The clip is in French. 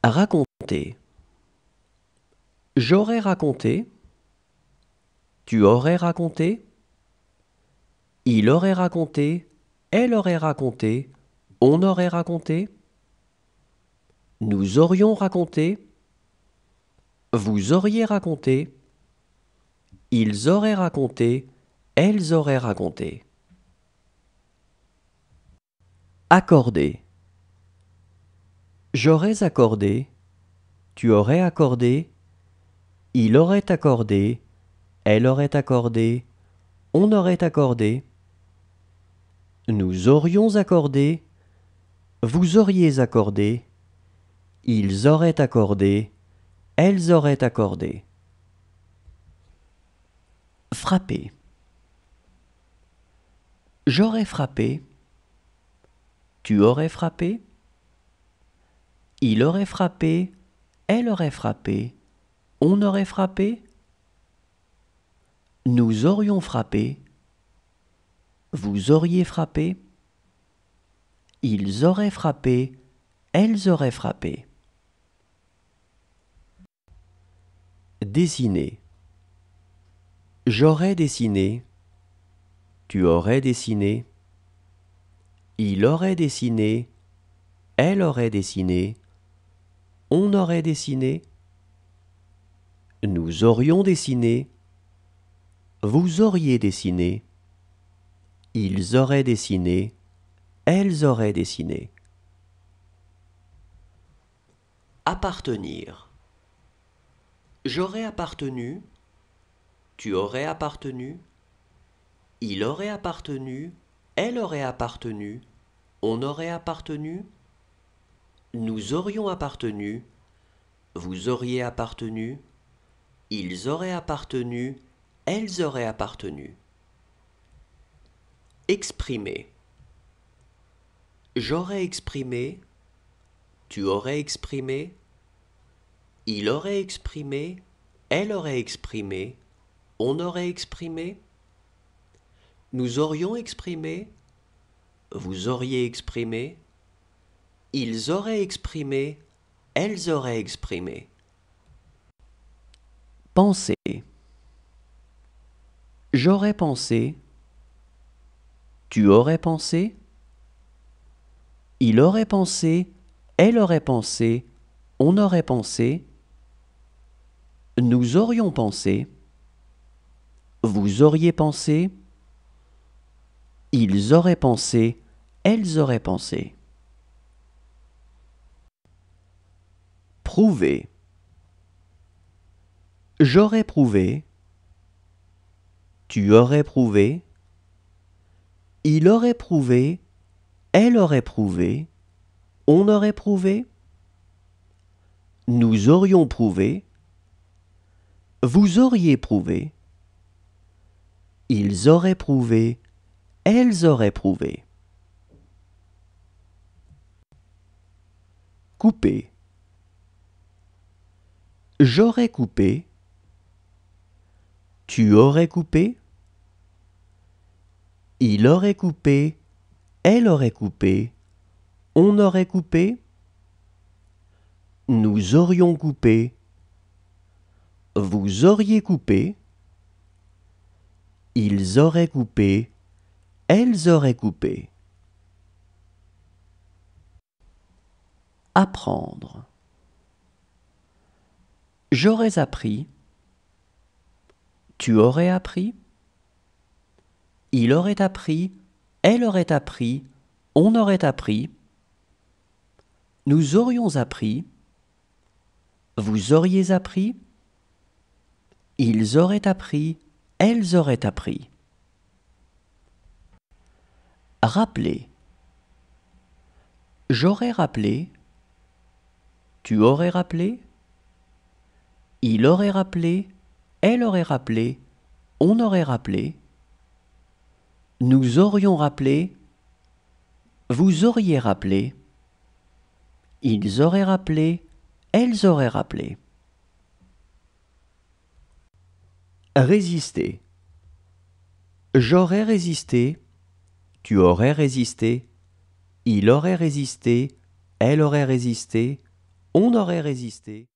Raconter. J'aurais raconté. Tu aurais raconté. Il aurait raconté. Elle aurait raconté. On aurait raconté. Nous aurions raconté. Vous auriez raconté. Ils auraient raconté. Elles auraient raconté. Accorder. J'aurais accordé. Tu aurais accordé. Il aurait accordé. Elle aurait accordé. On aurait accordé. Nous aurions accordé. Vous auriez accordé. Ils auraient accordé. Elles auraient accordé. Frapper. J'aurais frappé. Tu aurais frappé. Il aurait frappé. Elle aurait frappé. On aurait frappé. Nous aurions frappé. Vous auriez frappé. Ils auraient frappé. Elles auraient frappé. Dessiner. J'aurais dessiné. Tu aurais dessiné. Il aurait dessiné. Elle aurait dessiné. On aurait dessiné. Nous aurions dessiné. Vous auriez dessiné. Ils auraient dessiné. Elles auraient dessiné. Appartenir. J'aurais appartenu. Tu aurais appartenu. Il aurait appartenu. Elle aurait appartenu. On aurait appartenu. Nous aurions appartenu. Vous auriez appartenu. Ils auraient appartenu. Elles auraient appartenu. Exprimer. J'aurais exprimé. Tu aurais exprimé. Il aurait exprimé. Elle aurait exprimé. On aurait exprimé. Nous aurions exprimé. Vous auriez exprimé. Ils auraient exprimé. Elles auraient exprimé. Penser. J'aurais pensé. Tu aurais pensé. Il aurait pensé. Elle aurait pensé. On aurait pensé. Nous aurions pensé. Vous auriez pensé. Ils auraient pensé. Elles auraient pensé. Prouver. J'aurais prouvé. Tu aurais prouvé. Il aurait prouvé. Elle aurait prouvé. On aurait prouvé. Nous aurions prouvé. Vous auriez prouvé. Ils auraient prouvé. Elles auraient prouvé. Couper. J'aurais coupé. Tu aurais coupé. Il aurait coupé. Elle aurait coupé. On aurait coupé. Nous aurions coupé. Vous auriez coupé. Ils auraient coupé. Elles auraient coupé. Apprendre. J'aurais appris. Tu aurais appris. Il aurait appris. Elle aurait appris. On aurait appris. Nous aurions appris. Vous auriez appris. Ils auraient appris. Elles auraient appris. Rappeler. J'aurais rappelé. Tu aurais rappelé. Il aurait rappelé. Elle aurait rappelé. On aurait rappelé. Nous aurions rappelé. Vous auriez rappelé. Ils auraient rappelé. Elles auraient rappelé. Résister. J'aurais résisté. Tu aurais résisté. Il aurait résisté. Elle aurait résisté. on aurait résisté.